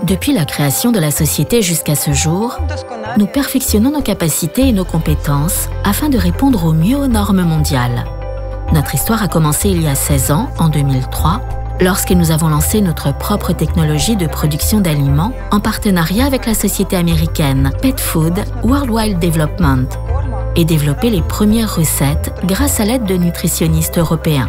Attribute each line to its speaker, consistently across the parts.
Speaker 1: Depuis la création de la société jusqu'à ce jour, nous perfectionnons nos capacités et nos compétences afin de répondre au mieux aux normes mondiales. Notre histoire a commencé il y a 16 ans, en 2003, lorsque nous avons lancé notre propre technologie de production d'aliments en partenariat avec la société américaine Pet Food Worldwide Development et développé les premières recettes grâce à l'aide de nutritionnistes européens.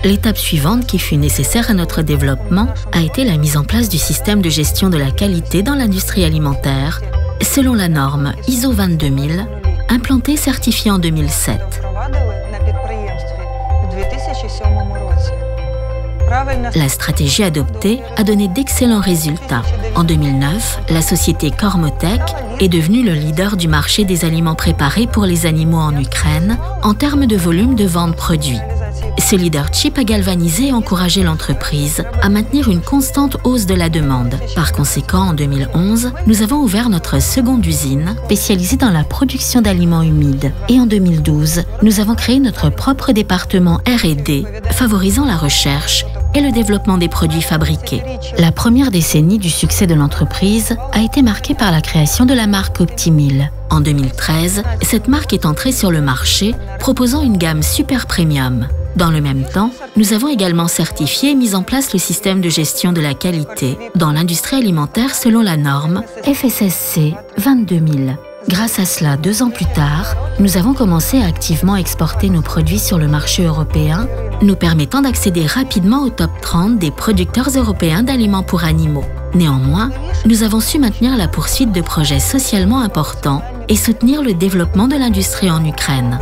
Speaker 1: L'étape suivante qui fut nécessaire à notre développement a été la mise en place du système de gestion de la qualité dans l'industrie alimentaire, selon la norme ISO 22000, implantée et certifiée en 2007. La stratégie adoptée a donné d'excellents résultats. En 2009, la société Cormotech est devenue le leader du marché des aliments préparés pour les animaux en Ukraine en termes de volume de vente produits. Ce leadership a galvanisé et encouragé l'entreprise à maintenir une constante hausse de la demande. Par conséquent, en 2011, nous avons ouvert notre seconde usine, spécialisée dans la production d'aliments humides. Et en 2012, nous avons créé notre propre département R&D, favorisant la recherche et le développement des produits fabriqués. La première décennie du succès de l'entreprise a été marquée par la création de la marque Optimil. En 2013, cette marque est entrée sur le marché, proposant une gamme super premium. Dans le même temps, nous avons également certifié et mis en place le système de gestion de la qualité dans l'industrie alimentaire selon la norme FSSC 22000. Grâce à cela, 2 ans plus tard, nous avons commencé à activement exporter nos produits sur le marché européen, nous permettant d'accéder rapidement au top 30 des producteurs européens d'aliments pour animaux. Néanmoins, nous avons su maintenir la poursuite de projets socialement importants et soutenir le développement de l'industrie en Ukraine.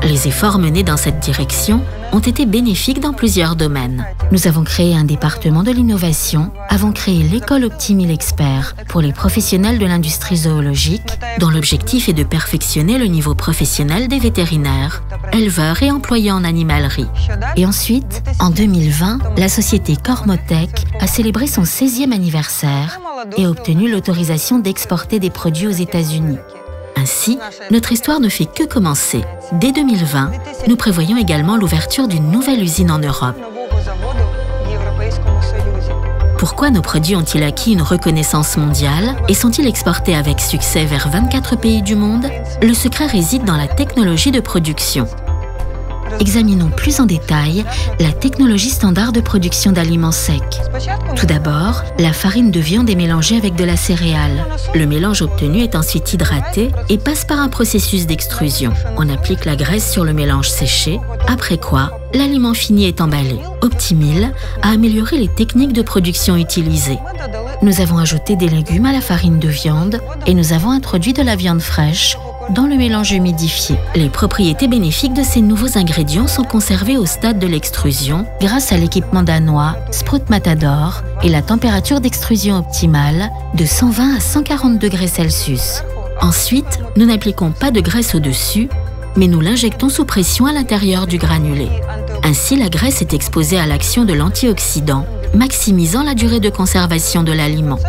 Speaker 1: Les efforts menés dans cette direction ont été bénéfiques dans plusieurs domaines. Nous avons créé un département de l'innovation, avons créé l'école Optimil Expert pour les professionnels de l'industrie zoologique, dont l'objectif est de perfectionner le niveau professionnel des vétérinaires, éleveurs et employés en animalerie. Et ensuite, en 2020, la société Cormotech a célébré son 16e anniversaire et a obtenu l'autorisation d'exporter des produits aux États-Unis. Ainsi, notre histoire ne fait que commencer. Dès 2020, nous prévoyons également l'ouverture d'une nouvelle usine en Europe. Pourquoi nos produits ont-ils acquis une reconnaissance mondiale et sont-ils exportés avec succès vers 24 pays du monde? Le secret réside dans la technologie de production. Examinons plus en détail la technologie standard de production d'aliments secs. Tout d'abord, la farine de viande est mélangée avec de la céréale. Le mélange obtenu est ensuite hydraté et passe par un processus d'extrusion. On applique la graisse sur le mélange séché, après quoi l'aliment fini est emballé. Optimil a amélioré les techniques de production utilisées. Nous avons ajouté des légumes à la farine de viande et nous avons introduit de la viande fraîche dans le mélange humidifié. Les propriétés bénéfiques de ces nouveaux ingrédients sont conservées au stade de l'extrusion grâce à l'équipement danois Sprout Matador et la température d'extrusion optimale de 120 à 140 degrés Celsius. Ensuite, nous n'appliquons pas de graisse au-dessus, mais nous l'injectons sous pression à l'intérieur du granulé. Ainsi, la graisse est exposée à l'action de l'antioxydant, maximisant la durée de conservation de l'aliment.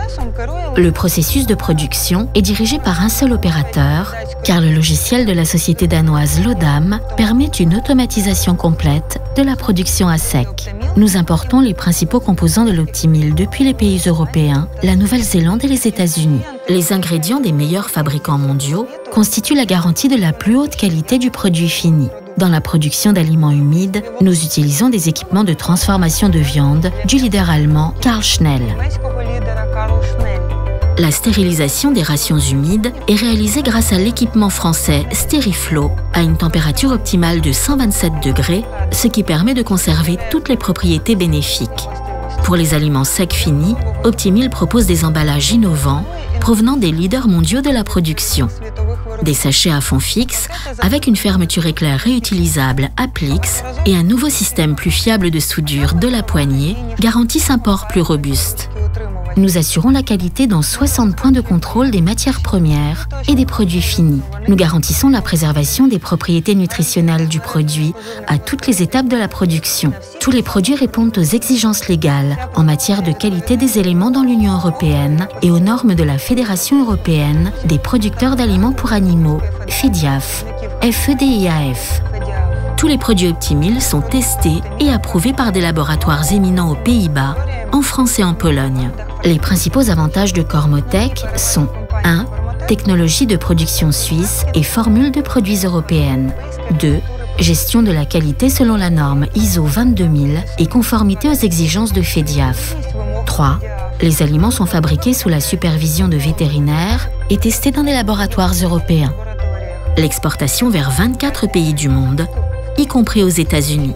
Speaker 1: Le processus de production est dirigé par un seul opérateur, car le logiciel de la société danoise Lodam permet une automatisation complète de la production à sec. Nous importons les principaux composants de l'Optimil depuis les pays européens, la Nouvelle-Zélande et les États-Unis. Les ingrédients des meilleurs fabricants mondiaux constituent la garantie de la plus haute qualité du produit fini. Dans la production d'aliments humides, nous utilisons des équipements de transformation de viande du leader allemand Karl Schnell. La stérilisation des rations humides est réalisée grâce à l'équipement français Stériflow à une température optimale de 127 degrés, ce qui permet de conserver toutes les propriétés bénéfiques. Pour les aliments secs finis, Optimil propose des emballages innovants provenant des leaders mondiaux de la production. Des sachets à fond fixe avec une fermeture éclair réutilisable Applix et un nouveau système plus fiable de soudure de la poignée garantissent un port plus robuste. Nous assurons la qualité dans 60 points de contrôle des matières premières et des produits finis. Nous garantissons la préservation des propriétés nutritionnelles du produit à toutes les étapes de la production. Tous les produits répondent aux exigences légales en matière de qualité des éléments dans l'Union européenne et aux normes de la Fédération européenne des producteurs d'aliments pour animaux, FEDIAF, FEDIAF. Tous les produits Optimil sont testés et approuvés par des laboratoires éminents aux Pays-Bas, en France et en Pologne. Les principaux avantages de Cormotech sont 1. Technologie de production suisse et formule de produits européenne. 2. Gestion de la qualité selon la norme ISO 22000 et conformité aux exigences de FEDIAF. 3. Les aliments sont fabriqués sous la supervision de vétérinaires et testés dans des laboratoires européens. L'exportation vers 24 pays du monde, y compris aux États-Unis.